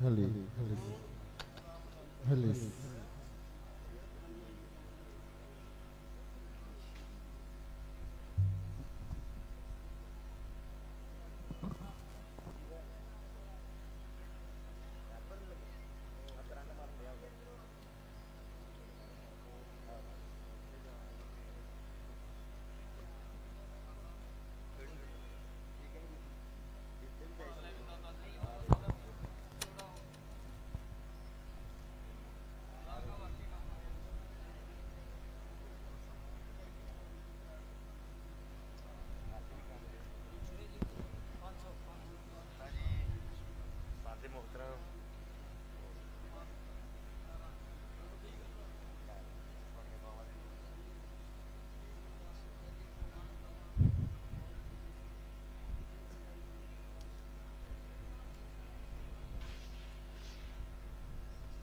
Heli, heli.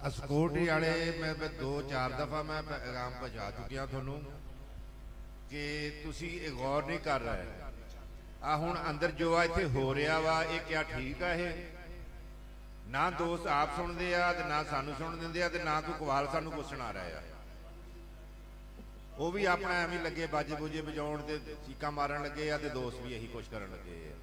Security वाले मैं 2-4 दफा मैं पैगाम पहुंचा चुकिया थोनू कि तुसी गौर नहीं कर रहे आ हुण अंदर जो इत्थे हो रहा वा ये क्या ठीक है? ना दोस्त आप सुनते आ ना सानू सुन देंगे ना कोई कवाल सानू कुछ सुना रहा है। वो भी अपना एवं लगे बाजे बूजे बजाउण ते चीका मारन लगे आ ते दोस्त भी यही कुछ करन लगे आ।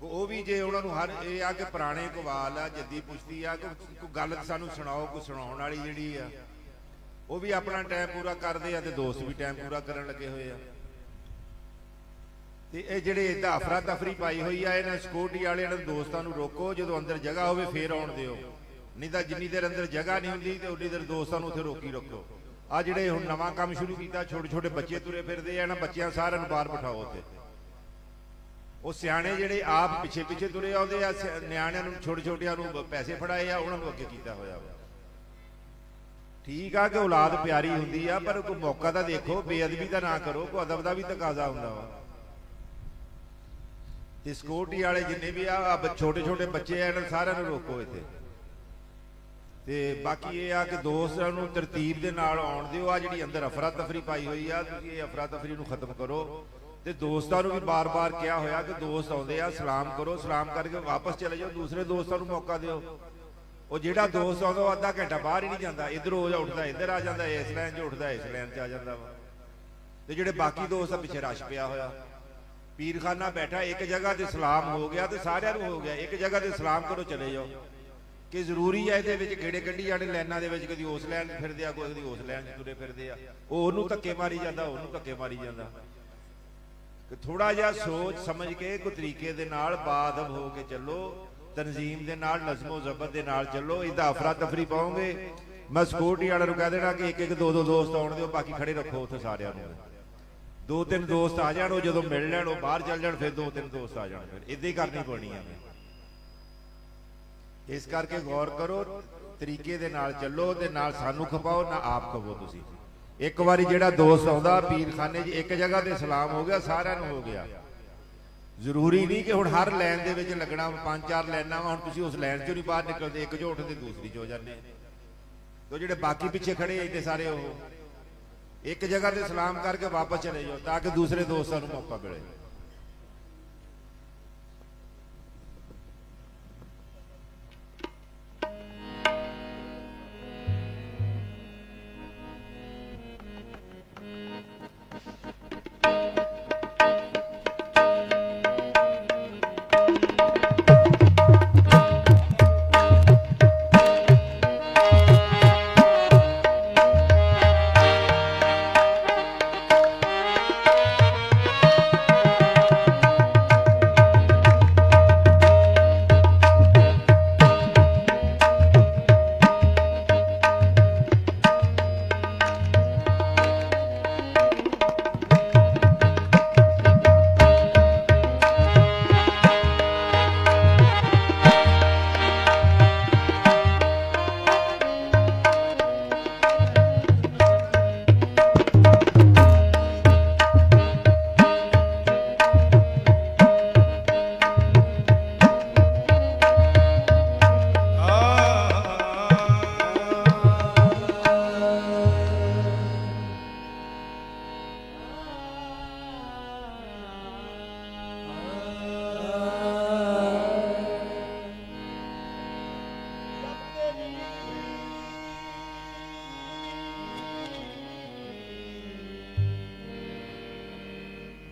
वो भी जे उन्होंने हर ये आ कि पुराने कवाल आ जद्दी पुछती आ कोई गल सानू सुनाओ कोई सुनाउण वाली जिहड़ी आ वो भी अपना टाइम पूरा करते हैं दोस्त भी टाइम पूरा करन लगे हुए आ। ते ये जिहड़े इदां अफरा तफरी पाई हुई है इन्हां सिक्योरिटी वाले दोस्तों नूं रोको जो अंदर जगह होवे फिर आउण दिओ नहीं तो जिन्नी देर अंदर जगह नहीं हुंदी ते उन्नी देर दोस्तों नूं उत्थे रोकी रखो। आ जिहड़े हुण नवां काम शुरू कीता छोटे छोटे बच्चे तुरे फिरदे आ इन्हां बच्चिआं सारिआं नूं बाहर बिठाओ उत्थे। वो सियाणे जिहड़े आप पिछे पिछे तुरे आउंदे आ निआणिआं नूं छोटे छोटिआं नूं पैसे फड़ाए आ उन्हां नूं अगे कीता होया वा। ठीक आ कि औलाद प्यारी हुंदी आ पर कोई मौका तां देखो बेअदबी तां ना करो कोई अदब दा भी तकाजा हुंदा वा। ते सिक्योरिटी वाले जिन्ने भी आ छोटे छोटे बच्चे आ इन्हां सारिआं नूं रोको इत्थे। ते बाकी ये आ कि दोस्तां नूं तरतीब दे नाल आउण दिओ। आ जिहड़ी अंदर अफरा तफरी पाई हुई आ तुसीं इह अफरा तफरी नूं खत्म करो। ते दोस्तों भी बार बार क्या होया कि दोस्त आउंदे आ सलाम करो सलाम करके वापस चले जाओ दूसरे दोस्तों को मौका दिओ। वो जिहड़ा दोस्त आउंदा अद्धा घंटा बाहर ही नहीं जाता इधर हो उठता इधर आ जाता इस लाइन च उठता इस लाइन च आ जाता वा। ते जिहड़े बाकी दोस्त पिछे रश पिया होया पीरखाना बैठा एक जगह ते सलाम हो गया तो सारिआं नूं हो गया एक जगह ते सलाम करो चले जाओ कि जरूरी है ये गेड़े कढ़ी जाने लाइनां दे विच कदी उस लाइन फिरदे आ कदी उस लाइन च तुरे फिरदे आ ओनूं धक्के मारी जांदा ओनूं धक्के मारी जांदा। थोड़ा जिहा सोच समझ के कोई तरीके दे नाल बाअदब हो के चलो तनजीम दे नाल नज़्मो ज़बत दे नाल चलो। इदा अफरा तफरी पाओगे मैं सिक्योरिटी वाले नूं कह देना कि एक दो दोस्त आउण दिओ बाकी खड़े रखो उत्थे सारिआं नूं। 2-3 दोस्त आ जाण जो मिल लैण बाहर चल जाण फिर 2-3 दोस्त आ जाण फिर इदां ही करनी पैनी है। इस करके गौर करो तरीके दे नाल चलो ते नाल सानू खपाओ ना आप खपो। तुसीं एक बारी जिहड़ा दोस्त आउंदा पीरखाने एक जगह ते सलाम हो गया सारिआं नूं हो गया। जरूरी नहीं कि हुण हर लाइन दे विच लगना 5-4 लाइनां हुण तुसीं उस लाइन चों नहीं बाहर निकलदे एक जो उठदे दूसरी चो जाने तो जिहड़े बाकी पिछे खड़े इतने सारे वो एक जगह ते सलाम करके वापस चले जाओ ताकि दूसरे दोस्तों को मौका मिले।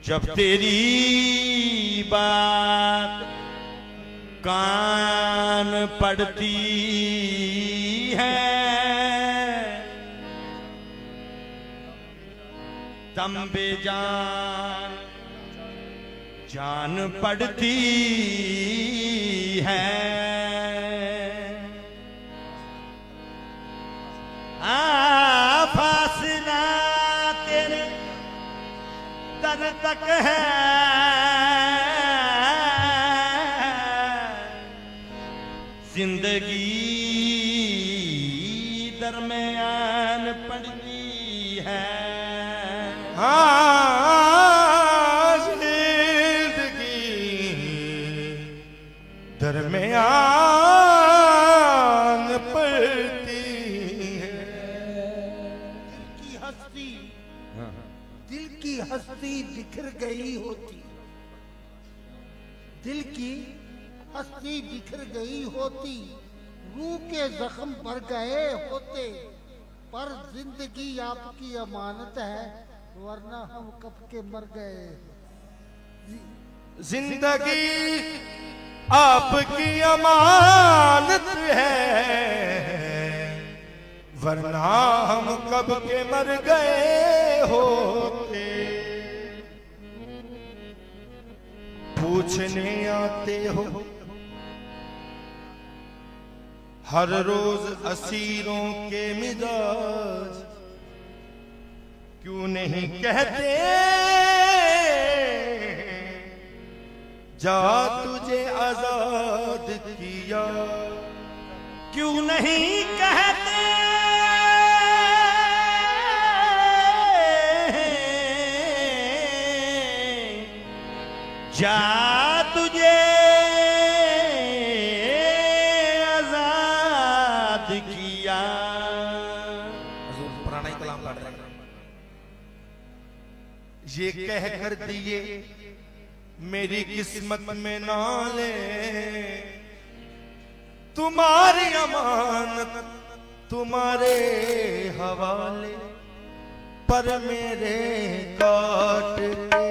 जब तेरी बात कान पड़ती है दम बेजान जान पड़ती है। फासला तेरे दर तक है जिंदगी दरमियान पड़ती है। जिंदगी दरमियान पड़ती है। दिल की हस्ती बिखर गई होती, दिल की हस्ती बिखर गई होती, रूह के जख्म भर गए होते, पर जिंदगी आपकी अमानत है वरना हम कब के मर गए। जिंदगी आपकी अमानत है वरना हम कब के मर गए होते। पूछने आते हो हर रोज असीरों के मिजाज, क्यों नहीं कहते जा तुझे आजाद किया। क्यों नहीं कहते जा तुझे आजाद किया। पुराना ही कलाम पढ़ रहे ये कह कर दिए मेरी किस्मत में ना ले तुम्हारी अमानत तुम्हारे हवाले, पर मेरे काट के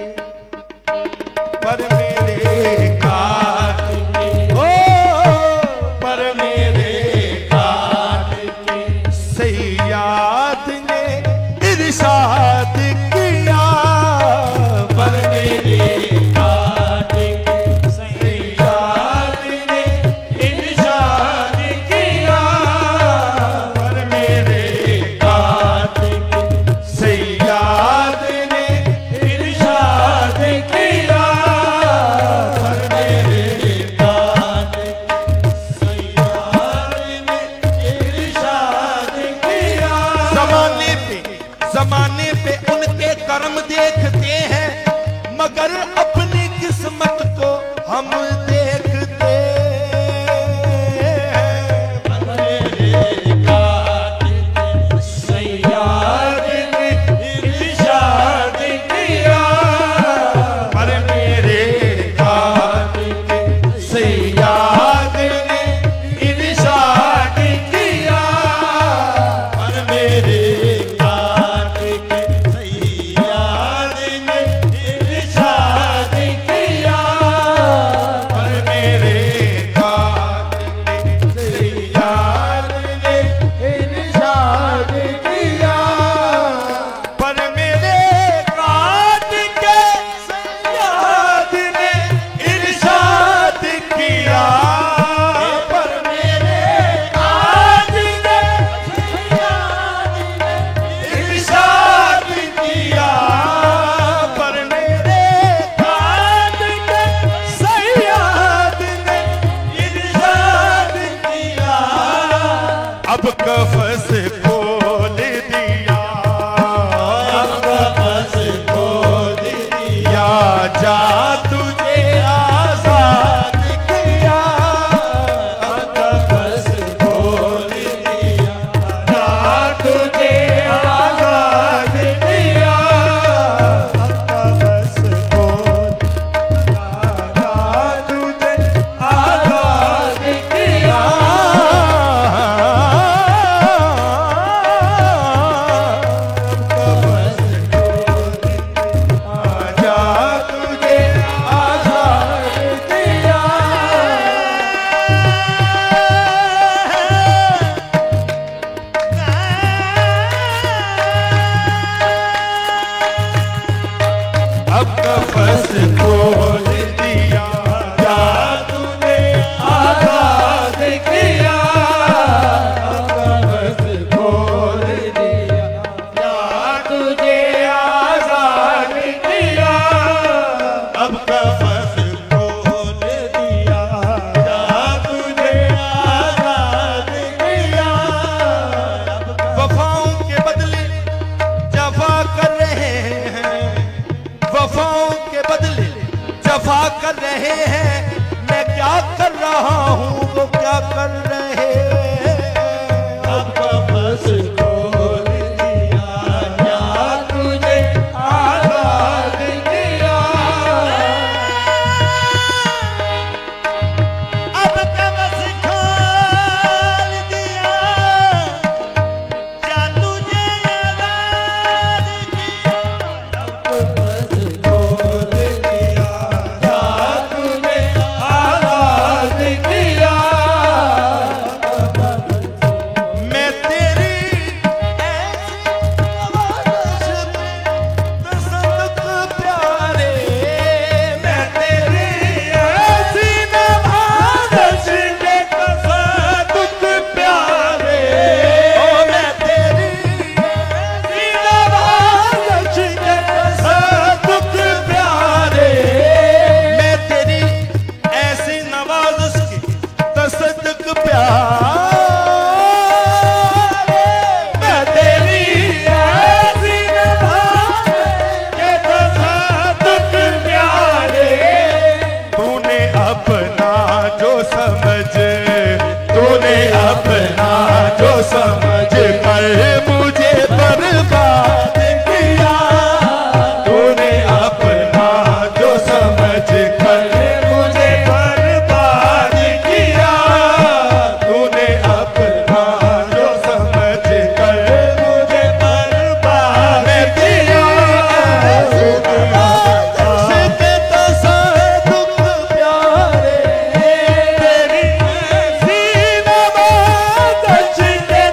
पर मेरे काट के ओ पर मेरे काट के सैयद ने इरशाद किया। पर मेरे काट के सैयद ने इरशाद किया। पर मेरे काट के सैयद ने इरशाद किया। पर मेरे काट के सैयद ने इरशाद किया। जमाने पे उनके कर्म देखते हैं मगर अपनी किस्मत को हम देखते हैं। पर मेरे काट के सैयद ने इरशाद किया। पर मेरे काट के सैयद ने इरशाद किया। पर मेरे काट के सैयद ने इरशाद किया। पर मेरे काट के सैयद ने इरशाद किया। पर मेरे काट के सैयद ने इरशाद किया। पर मेरे काट के सैयद ने इरशाद किया। पर मेरे काट के सैयद ने इरशाद किया। अब कफस खोल दिया, अब कफस खोल दिया, जा तुझे आजाद किया। अब कफस खोल दिया, जा तुझे आजाद किया। अब कफस खोल दिया, जा तुझे आजाद किया। कर रहे हैं, मैं क्या कर रहा हूँ वो क्या कर रहे हैं। अब बस खोल दिया क्या तुझे आजाद किया, अब बस खोल दिया क्या तुझे आजाद किया, अब बस खोल दिया क्या तुझे आजाद किया। मैं तेरी ऐसी आवाज़ में तसल्लुक प्यारे, मैं तेरी ऐसी नवाज़श के तसल्लुक प्यारे, ओ मैं तेरी ऐसी नवाज़श के तसल्लुक प्यारे, मैं तेरी ऐसी नवाज़श की तसद्दुक प्यारे, मैं तेरी ऐसी नवाज़श के तसल्लुक प्यारे। तूने अपना जो समझ, तूने अपना जो समझ कर मुझे बर्बाद किया, तूने अपना जो समझ कर मुझे बर्बाद किया, तूने अपना जो समझ कर मुझे बर्बाद किया। के तसद्दुक प्यारे, तेरी ऐसी नवाज़श के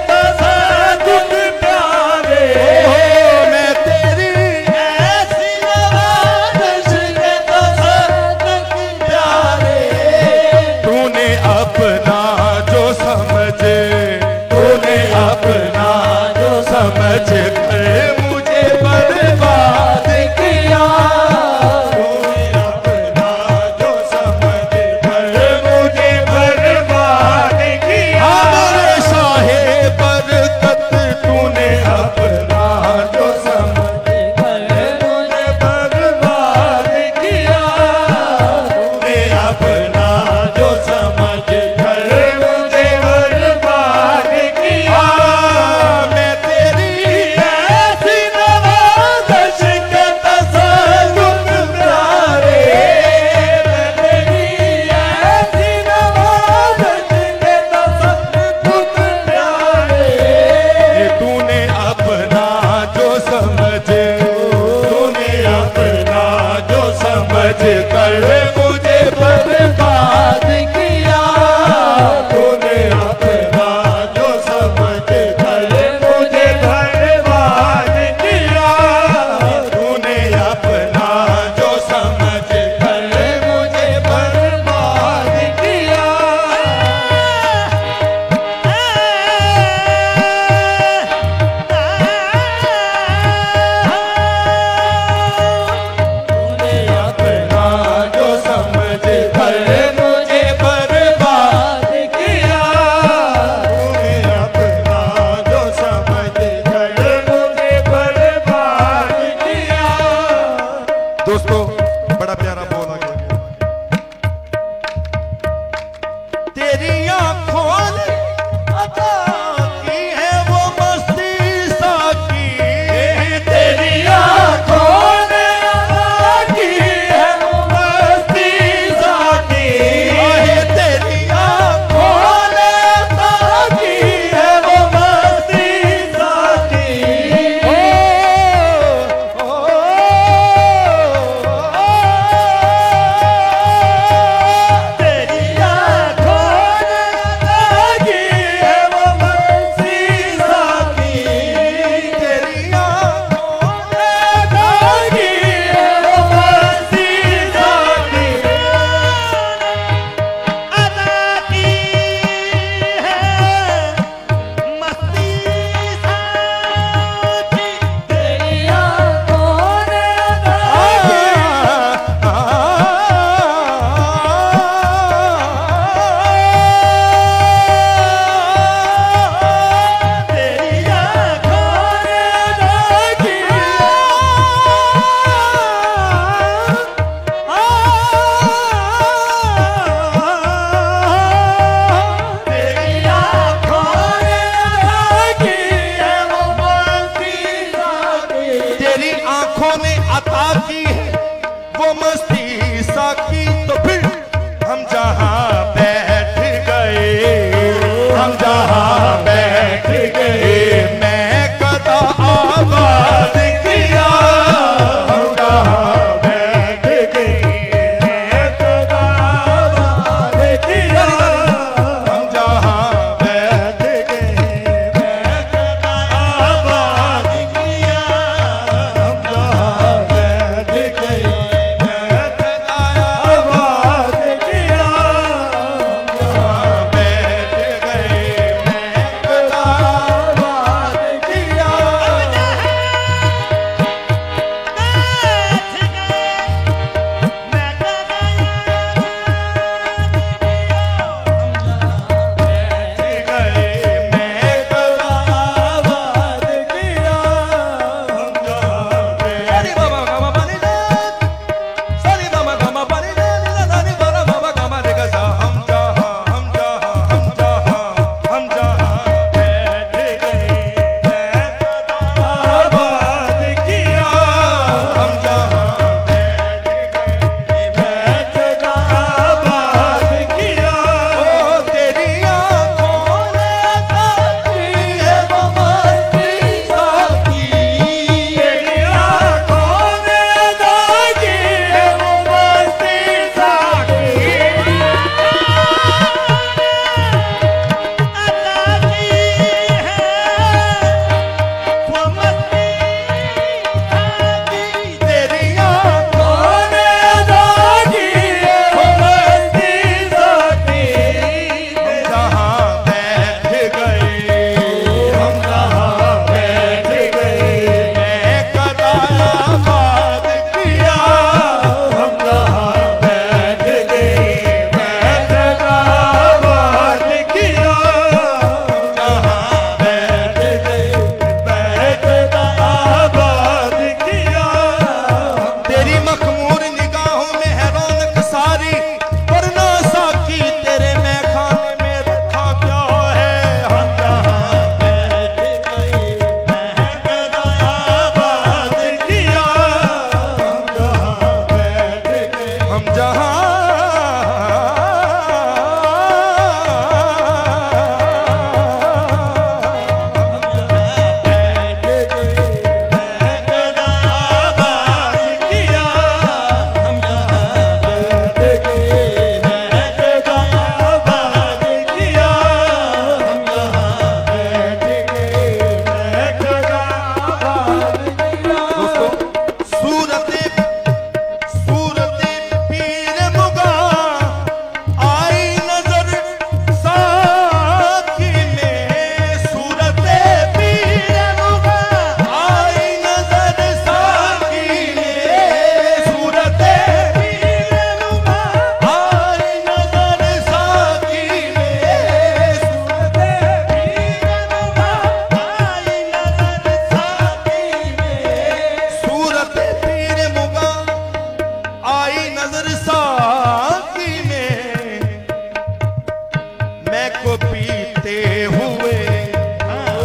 को पीते हुए,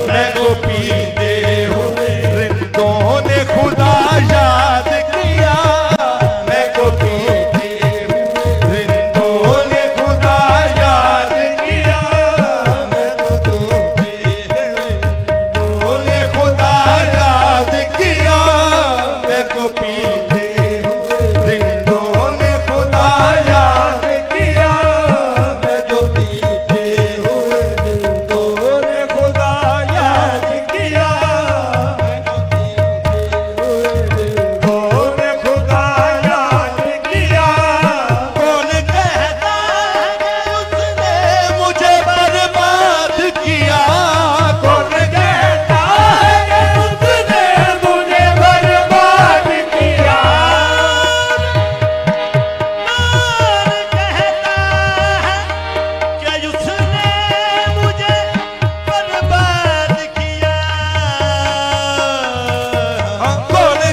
मैं को पीते हुए रिंदों ने खुदा याद किया, मैं को पीते हुए रिंदों ने खुदा याद किया, मैं को पीते हुए रिंदों ने खुदा याद किया, मैं को पीते हुए रिंदों ने खुदा याद किया, मैं को पीते हुए रिंदों ने खुदा याद किया, मैं को पीते हुए रिंदों ने खुदा याद किया। कौन कहता है कि उसने मुझे बर्बाद किया, कौन कहता है कि उसने मुझे बर्बाद किया, कौन कहता है कि उसने मुझे बर्बाद किया, कौन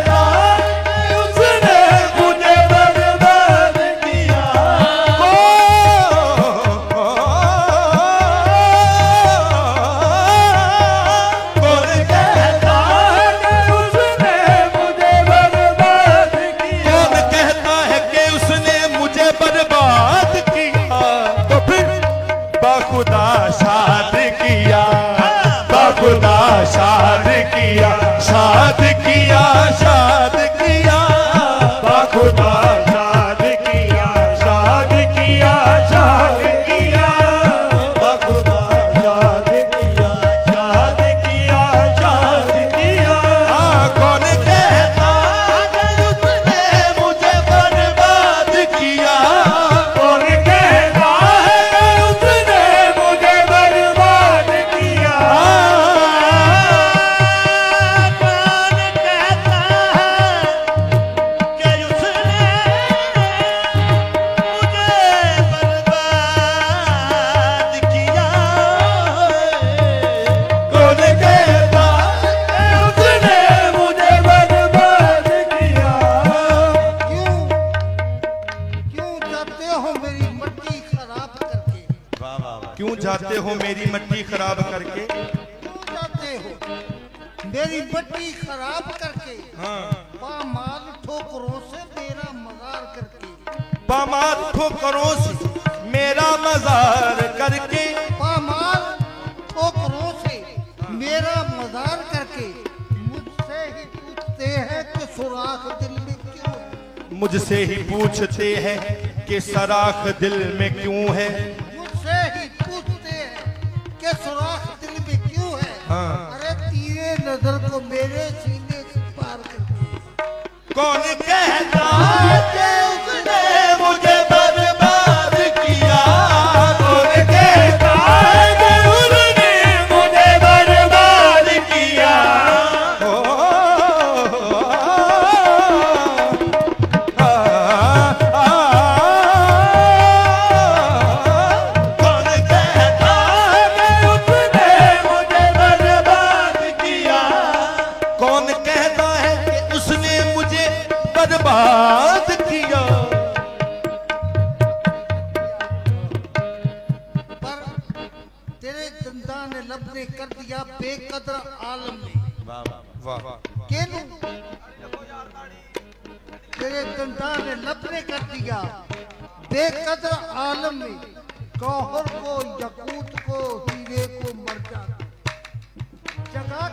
कहता है कि उसने मुझे बर्बाद किया, कौन कहता है कि उसने मुझे बर्बाद किया, कौन कहता है कि उसने मुझे बर्बाद किया, तो फिर बाखुदा शाद किया, बाखुदा शाद किया, शाद किया, शाद किया, बाखुदा शाद किया, शाद किया, शाद किया, बाखुदा शाद किया, शाद किया, शाद किया। कौन कहता है कि उसने मुझे बर्बाद किया, कौन कहता है कि उसने मुझे बर्बाद किया, कौन कहता है कि उसने मुझे बर्बाद किया, क्यों जाते हो मेरी मट्टी खराब करके? क्यों जाते हो मेरी मट्टी खराब करके, हाँ, पामाल ठोकरों से मेरा मजार करके, पामाल ठोकरों से मेरा मजार करके, पामाल ठोकरों से मेरा मजार करके, मुझसे ही पूछते हैं कि सुराख दिल में क्यों है, मुझसे ही पूछते हैं कि सराख दिल में क्यों है, मुझसे ही पूछते हैं कि सुराख दिल में क्यों है। हाँ। अरे तीरे नजर को मेरे सीने से पार करके, कौन कहता है कि उसने मुझे बर्बाद किया, कौन कहता है कि उसने मुझे बर्बाद किया, कौन कहता है कि उसने मुझे बर्बाद किया, कौन कहता है कि उसने मुझे बर्बाद किया। पर तेरे दंदा ने लब ने कर दिया बेकदर आलम में, वाह, केनू तेरे दंदा ने लब ने कर दिया बेकदर आलम में, गौहर को यकूत को हीरे को मरजान, जगह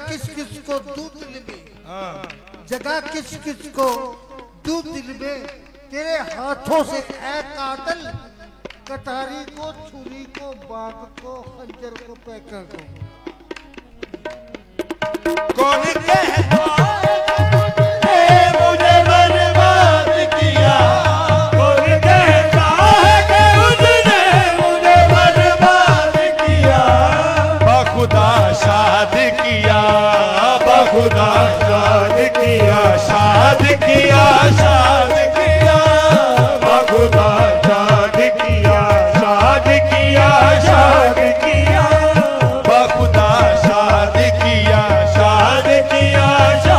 किस किस को दूध दिल में, जगह किस किस को दूध दिल में, तेरे हाथों से ऐ कातल, कटारी को छुरी को बाग को खंजर को पैकर को, कौन कहता है मुझे बर्बाद किया, कौन कहता है कि उसने मुझे बर्बाद किया, बाखुदा शाद किया, बाखुदा शाद किया, शाद किया, शाद किया, बाखुदा शाद किया, शाद किया, शाद किया, बाखुदा शाद किया, शाद किया, शाद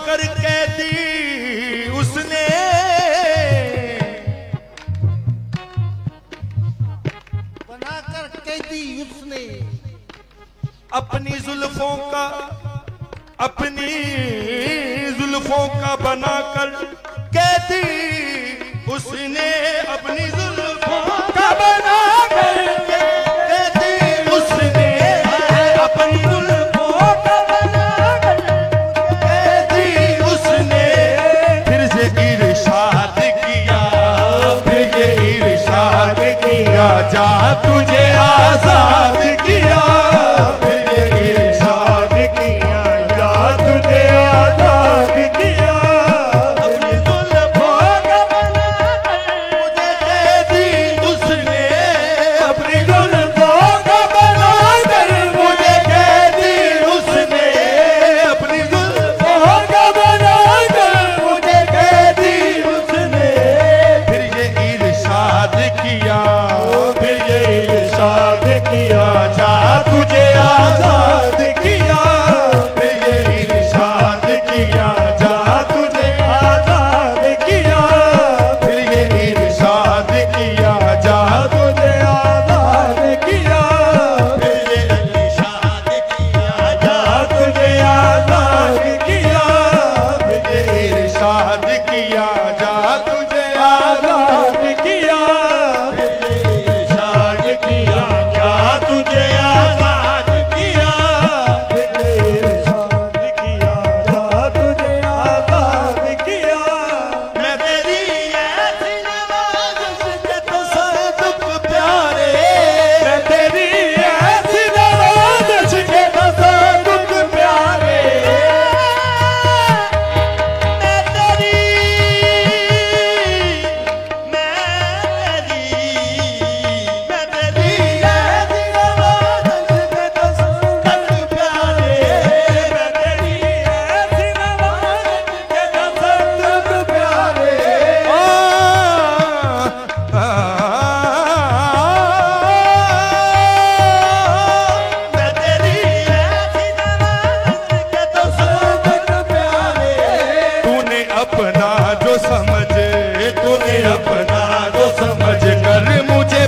कर कैदी उसने बनाकर कैदी उसने अपनी जुल्फों का बनाकर कैदी उसने अपनी जुल्फों का बनाकर कैदी उसने अपनी जुल्फों का बनाकर कैदी उसने फिर ये इरशाद किया जा तुझे आजाद किया अपना जो समझ कर मुझे